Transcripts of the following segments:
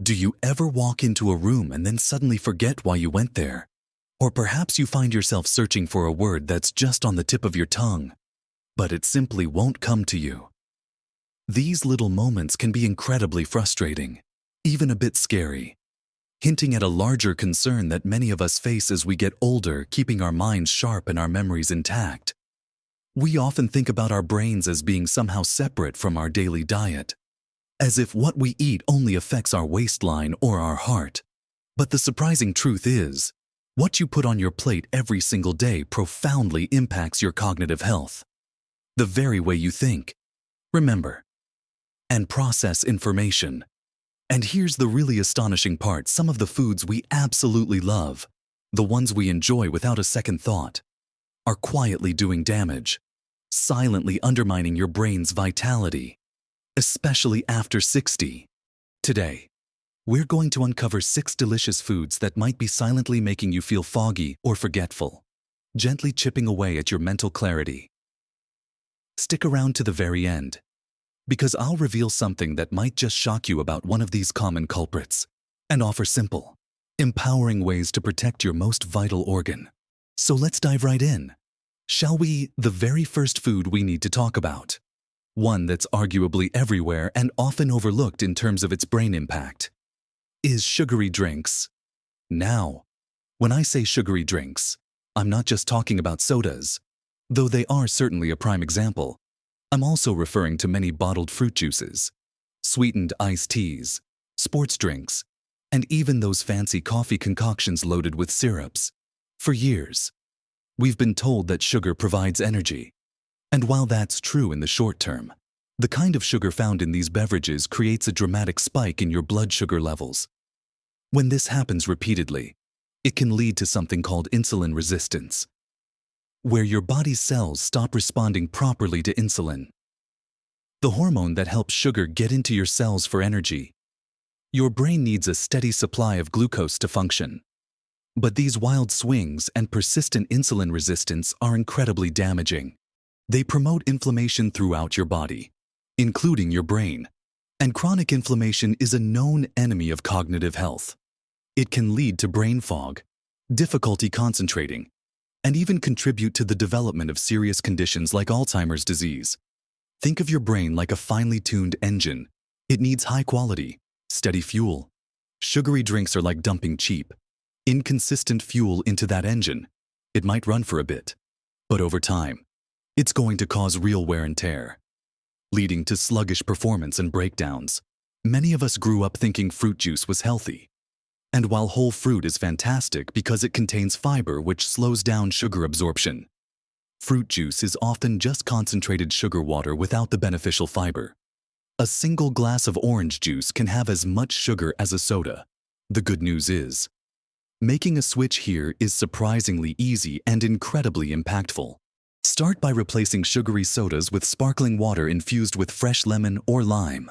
Do you ever walk into a room and then suddenly forget why you went there? Or perhaps you find yourself searching for a word that's just on the tip of your tongue, but it simply won't come to you. These little moments can be incredibly frustrating, even a bit scary, hinting at a larger concern that many of us face as we get older, keeping our minds sharp and our memories intact. We often think about our brains as being somehow separate from our daily diet, as if what we eat only affects our waistline or our heart. But the surprising truth is, what you put on your plate every single day profoundly impacts your cognitive health, the very way you think, remember, and process information. And here's the really astonishing part: some of the foods we absolutely love, the ones we enjoy without a second thought, are quietly doing damage, silently undermining your brain's vitality, especially after 60. Today, we're going to uncover 6 delicious foods that might be silently making you feel foggy or forgetful, gently chipping away at your mental clarity. Stick around to the very end, because I'll reveal something that might just shock you about one of these common culprits, and offer simple, empowering ways to protect your most vital organ. So let's dive right in, shall we? The very first food we need to talk about, one that's arguably everywhere and often overlooked in terms of its brain impact, is sugary drinks. Now, when I say sugary drinks, I'm not just talking about sodas, though they are certainly a prime example. I'm also referring to many bottled fruit juices, sweetened iced teas, sports drinks, and even those fancy coffee concoctions loaded with syrups. For years, we've been told that sugar provides energy. And while that's true in the short term, the kind of sugar found in these beverages creates a dramatic spike in your blood sugar levels. When this happens repeatedly, it can lead to something called insulin resistance, where your body's cells stop responding properly to insulin, the hormone that helps sugar get into your cells for energy. Your brain needs a steady supply of glucose to function. But these wild swings and persistent insulin resistance are incredibly damaging. They promote inflammation throughout your body, including your brain. And chronic inflammation is a known enemy of cognitive health. It can lead to brain fog, difficulty concentrating, and even contribute to the development of serious conditions like Alzheimer's disease. Think of your brain like a finely tuned engine. It needs high quality, steady fuel. Sugary drinks are like dumping cheap, inconsistent fuel into that engine. It might run for a bit, but over time, it's going to cause real wear and tear, leading to sluggish performance and breakdowns. Many of us grew up thinking fruit juice was healthy. And while whole fruit is fantastic because it contains fiber which slows down sugar absorption, fruit juice is often just concentrated sugar water without the beneficial fiber. A single glass of orange juice can have as much sugar as a soda. The good news is, making a switch here is surprisingly easy and incredibly impactful. Start by replacing sugary sodas with sparkling water infused with fresh lemon or lime.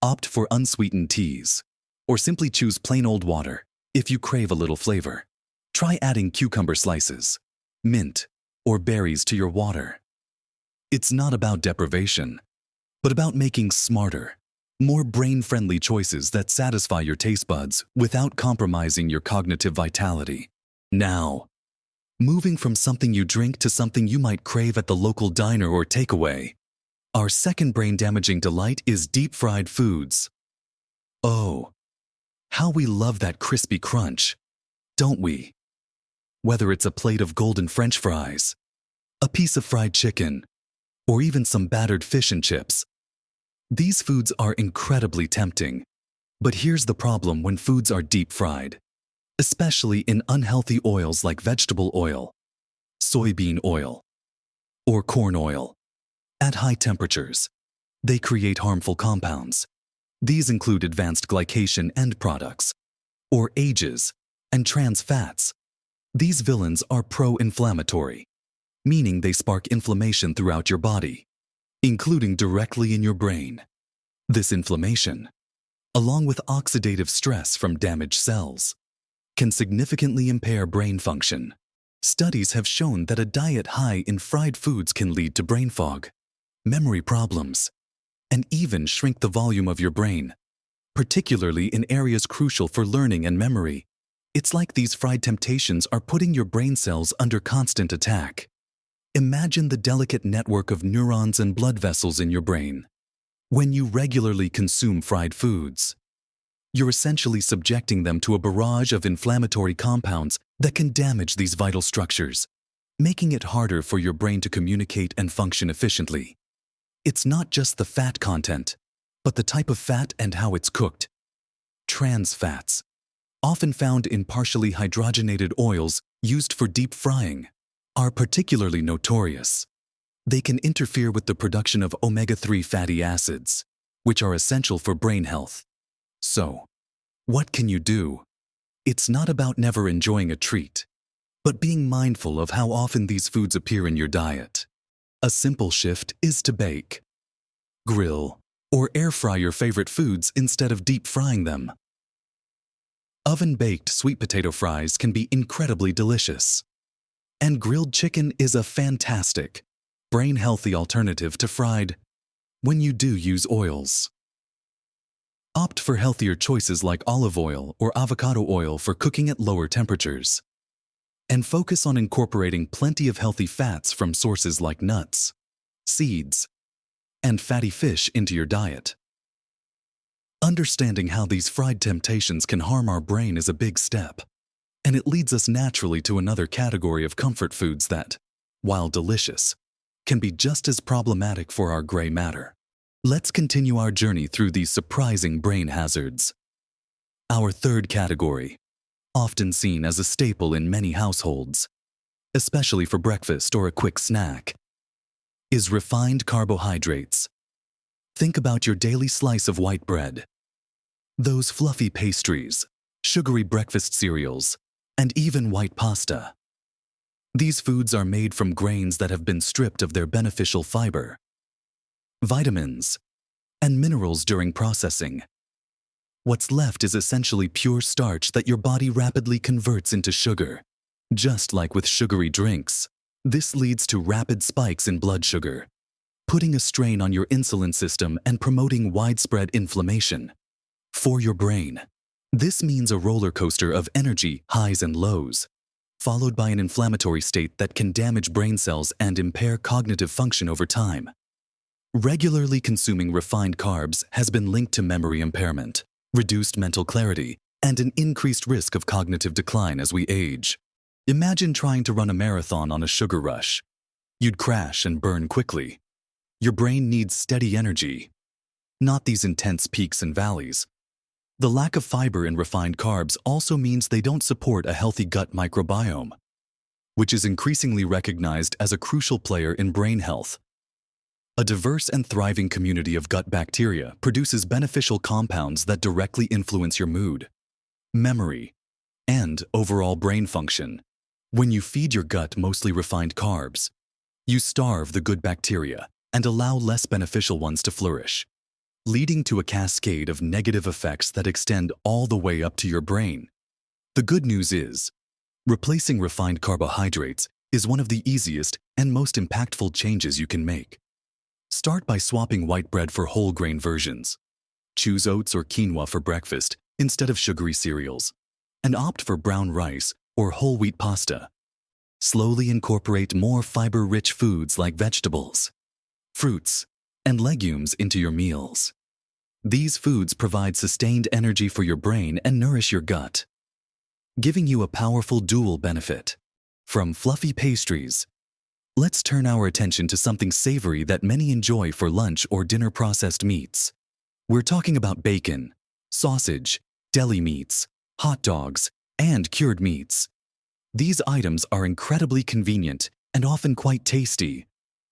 Opt for unsweetened teas, or simply choose plain old water if you crave a little flavor. Try adding cucumber slices, mint, or berries to your water. It's not about deprivation, but about making smarter, more brain-friendly choices that satisfy your taste buds without compromising your cognitive vitality. Now, moving from something you drink to something you might crave at the local diner or takeaway, our second brain-damaging delight is deep-fried foods. Oh, how we love that crispy crunch, don't we? Whether it's a plate of golden French fries, a piece of fried chicken, or even some battered fish and chips, these foods are incredibly tempting. But here's the problem when foods are deep-fried, especially in unhealthy oils like vegetable oil, soybean oil, or corn oil. At high temperatures, they create harmful compounds. These include advanced glycation end products, or AGEs, and trans fats. These villains are pro-inflammatory, meaning they spark inflammation throughout your body, including directly in your brain. This inflammation, along with oxidative stress from damaged cells, can significantly impair brain function. Studies have shown that a diet high in fried foods can lead to brain fog, memory problems, and even shrink the volume of your brain, particularly in areas crucial for learning and memory. It's like these fried temptations are putting your brain cells under constant attack. Imagine the delicate network of neurons and blood vessels in your brain. When you regularly consume fried foods, you're essentially subjecting them to a barrage of inflammatory compounds that can damage these vital structures, making it harder for your brain to communicate and function efficiently. It's not just the fat content, but the type of fat and how it's cooked. Trans fats, often found in partially hydrogenated oils used for deep frying, are particularly notorious. They can interfere with the production of omega-3 fatty acids, which are essential for brain health. So, what can you do? It's not about never enjoying a treat, but being mindful of how often these foods appear in your diet. A simple shift is to bake, grill, or air fry your favorite foods instead of deep frying them. Oven-baked sweet potato fries can be incredibly delicious. And grilled chicken is a fantastic, brain-healthy alternative to fried when you do use oils. Opt for healthier choices like olive oil or avocado oil for cooking at lower temperatures. And focus on incorporating plenty of healthy fats from sources like nuts, seeds, and fatty fish into your diet. Understanding how these fried temptations can harm our brain is a big step, and it leads us naturally to another category of comfort foods that, while delicious, can be just as problematic for our gray matter. Let's continue our journey through these surprising brain hazards. Our third category, often seen as a staple in many households, especially for breakfast or a quick snack, is refined carbohydrates. Think about your daily slice of white bread, those fluffy pastries, sugary breakfast cereals, and even white pasta. These foods are made from grains that have been stripped of their beneficial fiber, vitamins, and minerals during processing. What's left is essentially pure starch that your body rapidly converts into sugar. Just like with sugary drinks, this leads to rapid spikes in blood sugar, putting a strain on your insulin system and promoting widespread inflammation. For your brain, this means a roller coaster of energy highs and lows, followed by an inflammatory state that can damage brain cells and impair cognitive function over time. Regularly consuming refined carbs has been linked to memory impairment, reduced mental clarity, and an increased risk of cognitive decline as we age. Imagine trying to run a marathon on a sugar rush. You'd crash and burn quickly. Your brain needs steady energy, not these intense peaks and valleys. The lack of fiber in refined carbs also means they don't support a healthy gut microbiome, which is increasingly recognized as a crucial player in brain health. A diverse and thriving community of gut bacteria produces beneficial compounds that directly influence your mood, memory, and overall brain function. When you feed your gut mostly refined carbs, you starve the good bacteria and allow less beneficial ones to flourish, leading to a cascade of negative effects that extend all the way up to your brain. The good news is, replacing refined carbohydrates is one of the easiest and most impactful changes you can make. Start by swapping white bread for whole grain versions. Choose oats or quinoa for breakfast instead of sugary cereals, and opt for brown rice or whole wheat pasta. Slowly incorporate more fiber-rich foods like vegetables, fruits, and legumes into your meals. These foods provide sustained energy for your brain and nourish your gut, giving you a powerful dual benefit. From fluffy pastries, let's turn our attention to something savory that many enjoy for lunch or dinner: processed meats. We're talking about bacon, sausage, deli meats, hot dogs, and cured meats. These items are incredibly convenient and often quite tasty,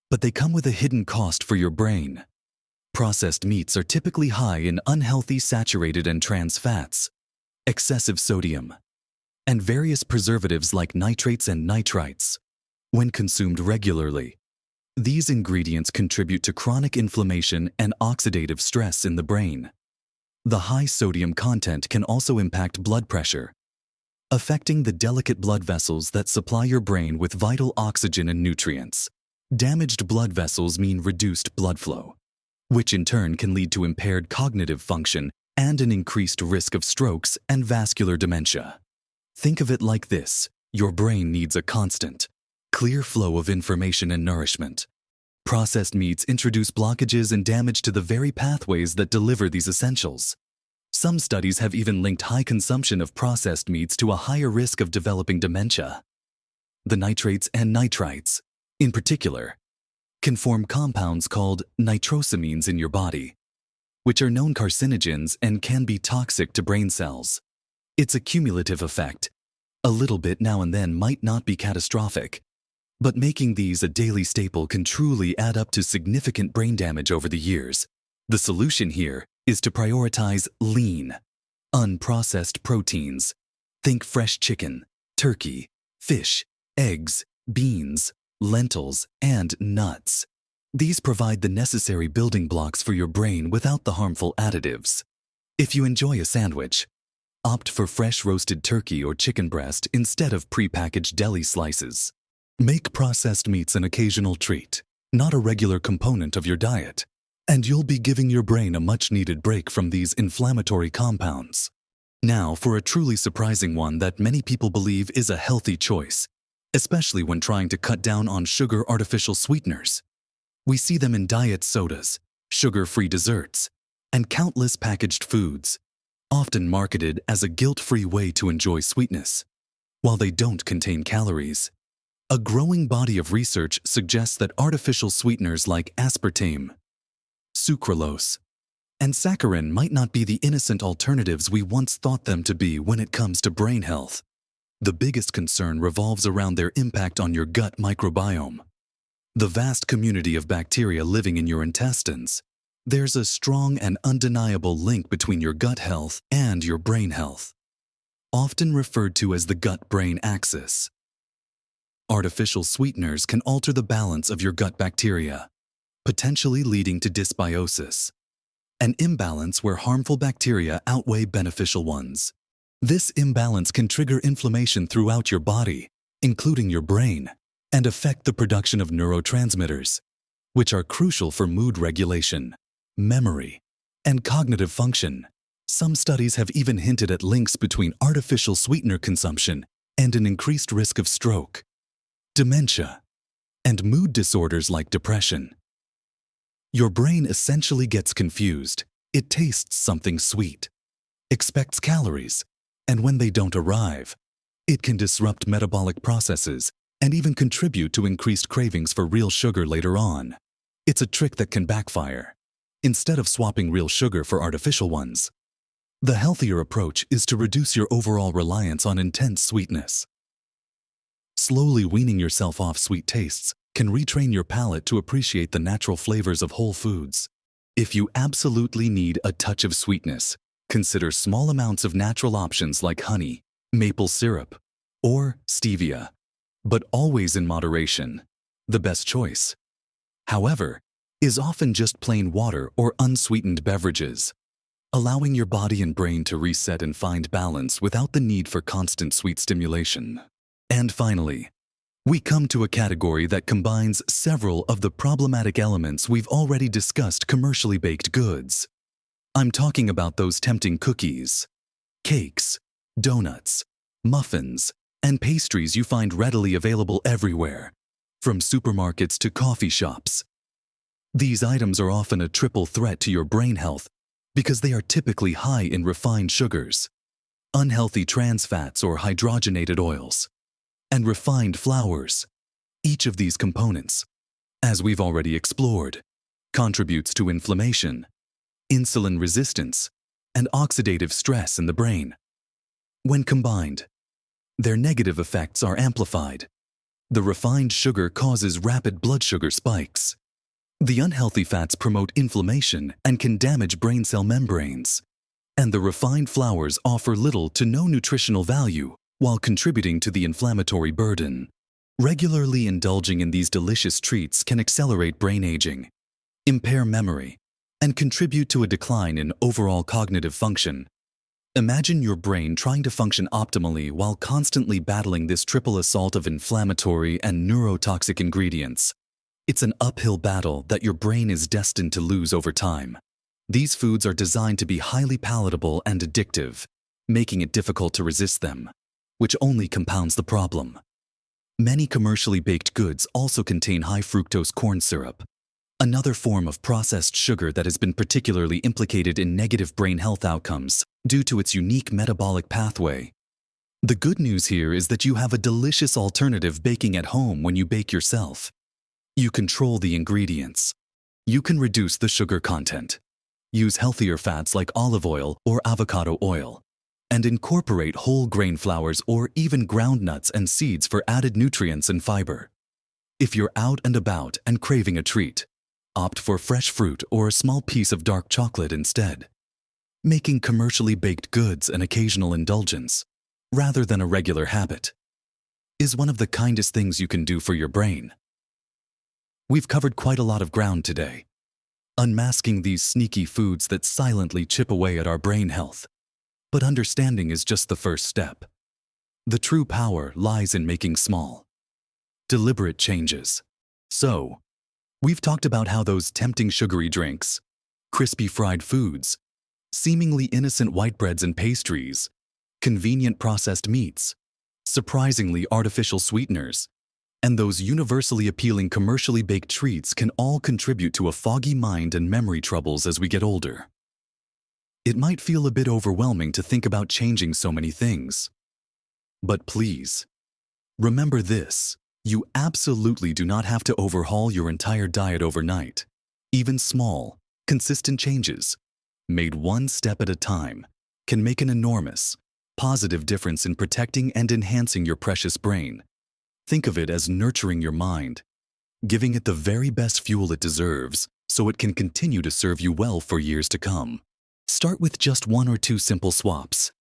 but they come with a hidden cost for your brain. Processed meats are typically high in unhealthy saturated and trans fats, excessive sodium, and various preservatives like nitrates and nitrites. When consumed regularly, these ingredients contribute to chronic inflammation and oxidative stress in the brain. The high sodium content can also impact blood pressure, affecting the delicate blood vessels that supply your brain with vital oxygen and nutrients. Damaged blood vessels mean reduced blood flow, which in turn can lead to impaired cognitive function and an increased risk of strokes and vascular dementia. Think of it like this: your brain needs a constant, clear flow of information and nourishment. Processed meats introduce blockages and damage to the very pathways that deliver these essentials. Some studies have even linked high consumption of processed meats to a higher risk of developing dementia. The nitrates and nitrites, in particular, can form compounds called nitrosamines in your body, which are known carcinogens and can be toxic to brain cells. It's a cumulative effect. A little bit now and then might not be catastrophic, but making these a daily staple can truly add up to significant brain damage over the years. The solution here is to prioritize lean, unprocessed proteins. Think fresh chicken, turkey, fish, eggs, beans, lentils, and nuts. These provide the necessary building blocks for your brain without the harmful additives. If you enjoy a sandwich, opt for fresh roasted turkey or chicken breast instead of prepackaged deli slices. Make processed meats an occasional treat, not a regular component of your diet, and you'll be giving your brain a much-needed break from these inflammatory compounds. Now for a truly surprising one that many people believe is a healthy choice, especially when trying to cut down on sugar artificial sweeteners. We see them in diet sodas, sugar-free desserts, and countless packaged foods, often marketed as a guilt-free way to enjoy sweetness. While they don't contain calories, a growing body of research suggests that artificial sweeteners like aspartame, sucralose, and saccharin might not be the innocent alternatives we once thought them to be when it comes to brain health. The biggest concern revolves around their impact on your gut microbiome, the vast community of bacteria living in your intestines. There's a strong and undeniable link between your gut health and your brain health, often referred to as the gut-brain axis. Artificial sweeteners can alter the balance of your gut bacteria, potentially leading to dysbiosis, an imbalance where harmful bacteria outweigh beneficial ones. This imbalance can trigger inflammation throughout your body, including your brain, and affect the production of neurotransmitters, which are crucial for mood regulation, memory, and cognitive function. Some studies have even hinted at links between artificial sweetener consumption and an increased risk of stroke, dementia, and mood disorders like depression. Your brain essentially gets confused. It tastes something sweet, expects calories, and when they don't arrive, it can disrupt metabolic processes and even contribute to increased cravings for real sugar later on. It's a trick that can backfire. Instead of swapping real sugar for artificial ones, the healthier approach is to reduce your overall reliance on intense sweetness. Slowly weaning yourself off sweet tastes can retrain your palate to appreciate the natural flavors of whole foods. If you absolutely need a touch of sweetness, consider small amounts of natural options like honey, maple syrup, or stevia, but always in moderation. The best choice, however, is often just plain water or unsweetened beverages, allowing your body and brain to reset and find balance without the need for constant sweet stimulation. And finally, we come to a category that combines several of the problematic elements we've already discussed: commercially baked goods. I'm talking about those tempting cookies, cakes, donuts, muffins, and pastries you find readily available everywhere, from supermarkets to coffee shops. These items are often a triple threat to your brain health because they are typically high in refined sugars, unhealthy trans fats or hydrogenated oils, and refined flours. Each of these components, as we've already explored, contributes to inflammation, insulin resistance, and oxidative stress in the brain. When combined, their negative effects are amplified. The refined sugar causes rapid blood sugar spikes. The unhealthy fats promote inflammation and can damage brain cell membranes. And the refined flours offer little to no nutritional value while contributing to the inflammatory burden. Regularly indulging in these delicious treats can accelerate brain aging, impair memory, and contribute to a decline in overall cognitive function. Imagine your brain trying to function optimally while constantly battling this triple assault of inflammatory and neurotoxic ingredients. It's an uphill battle that your brain is destined to lose over time. These foods are designed to be highly palatable and addictive, making it difficult to resist them, which only compounds the problem. Many commercially baked goods also contain high fructose corn syrup, another form of processed sugar that has been particularly implicated in negative brain health outcomes due to its unique metabolic pathway. The good news here is that you have a delicious alternative baking at home when you bake yourself. You control the ingredients. You can reduce the sugar content, use healthier fats like olive oil or avocado oil, and incorporate whole grain flours or even ground nuts and seeds for added nutrients and fiber. If you're out and about and craving a treat, opt for fresh fruit or a small piece of dark chocolate instead. Making commercially baked goods an occasional indulgence, rather than a regular habit, is one of the kindest things you can do for your brain. We've covered quite a lot of ground today, unmasking these sneaky foods that silently chip away at our brain health. But understanding is just the first step. The true power lies in making small, deliberate changes. So, we've talked about how those tempting sugary drinks, crispy fried foods, seemingly innocent white breads and pastries, convenient processed meats, surprisingly artificial sweeteners, and those universally appealing commercially baked treats can all contribute to a foggy mind and memory troubles as we get older. It might feel a bit overwhelming to think about changing so many things. But please, remember this: you absolutely do not have to overhaul your entire diet overnight. Even small, consistent changes, made one step at a time, can make an enormous, positive difference in protecting and enhancing your precious brain. Think of it as nurturing your mind, giving it the very best fuel it deserves so it can continue to serve you well for years to come. Start with just 1 or 2 simple swaps.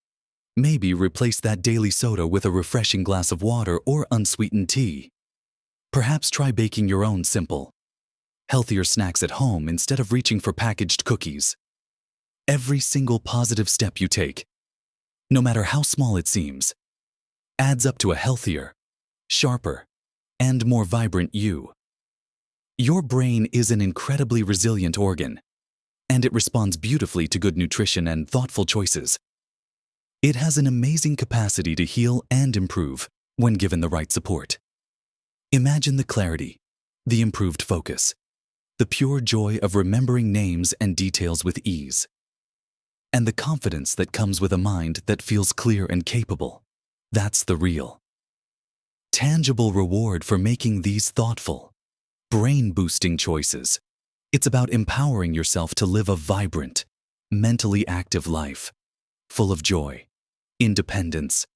Maybe replace that daily soda with a refreshing glass of water or unsweetened tea. Perhaps try baking your own simple, healthier snacks at home instead of reaching for packaged cookies. Every single positive step you take, no matter how small it seems, adds up to a healthier, sharper, and more vibrant you. Your brain is an incredibly resilient organ, and it responds beautifully to good nutrition and thoughtful choices. It has an amazing capacity to heal and improve when given the right support. Imagine the clarity, the improved focus, the pure joy of remembering names and details with ease, and the confidence that comes with a mind that feels clear and capable. That's the real, tangible reward for making these thoughtful, brain-boosting choices. It's about empowering yourself to live a vibrant, mentally active life, full of joy, independence,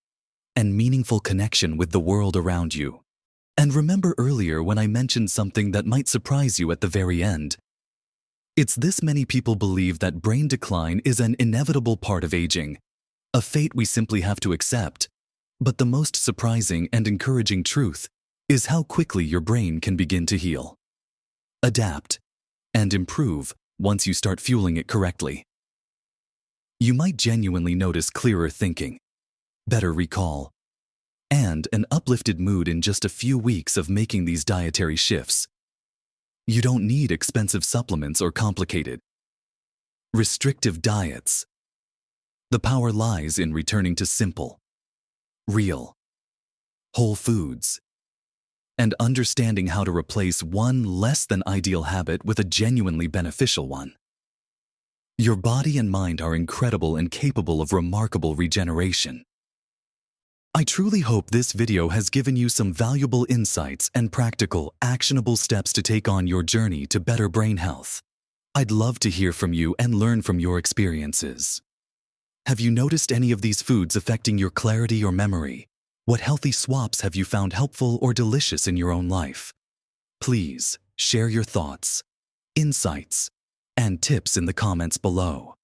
and meaningful connection with the world around you. And remember earlier when I mentioned something that might surprise you at the very end. It's this: many people believe that brain decline is an inevitable part of aging, a fate we simply have to accept. But the most surprising and encouraging truth is how quickly your brain can begin to heal, adapt, and improve once you start fueling it correctly. You might genuinely notice clearer thinking, better recall, and an uplifted mood in just a few weeks of making these dietary shifts. You don't need expensive supplements or complicated, restrictive diets. The power lies in returning to simple, real, whole foods, and understanding how to replace one less than ideal habit with a genuinely beneficial one. Your body and mind are incredible and capable of remarkable regeneration. I truly hope this video has given you some valuable insights and practical, actionable steps to take on your journey to better brain health. I'd love to hear from you and learn from your experiences. Have you noticed any of these foods affecting your clarity or memory? What healthy swaps have you found helpful or delicious in your own life? Please share your thoughts, insights, and tips in the comments below.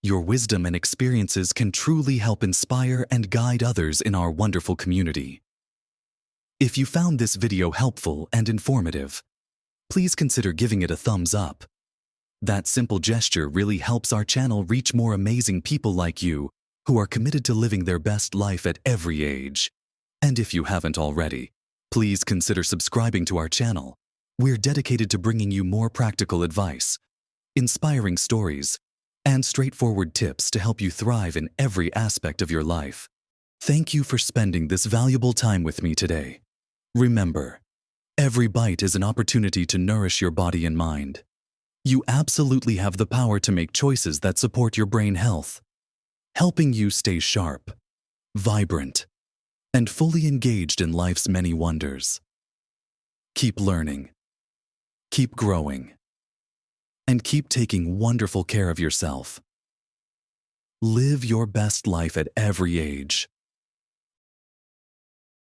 Your wisdom and experiences can truly help inspire and guide others in our wonderful community. If you found this video helpful and informative, please consider giving it a thumbs up. That simple gesture really helps our channel reach more amazing people like you who are committed to living their best life at every age. And if you haven't already, please consider subscribing to our channel. We're dedicated to bringing you more practical advice, inspiring stories, and straightforward tips to help you thrive in every aspect of your life. Thank you for spending this valuable time with me today. Remember, every bite is an opportunity to nourish your body and mind. You absolutely have the power to make choices that support your brain health, helping you stay sharp, vibrant, and fully engaged in life's many wonders. Keep learning, keep growing, and keep taking wonderful care of yourself. Live your best life at every age.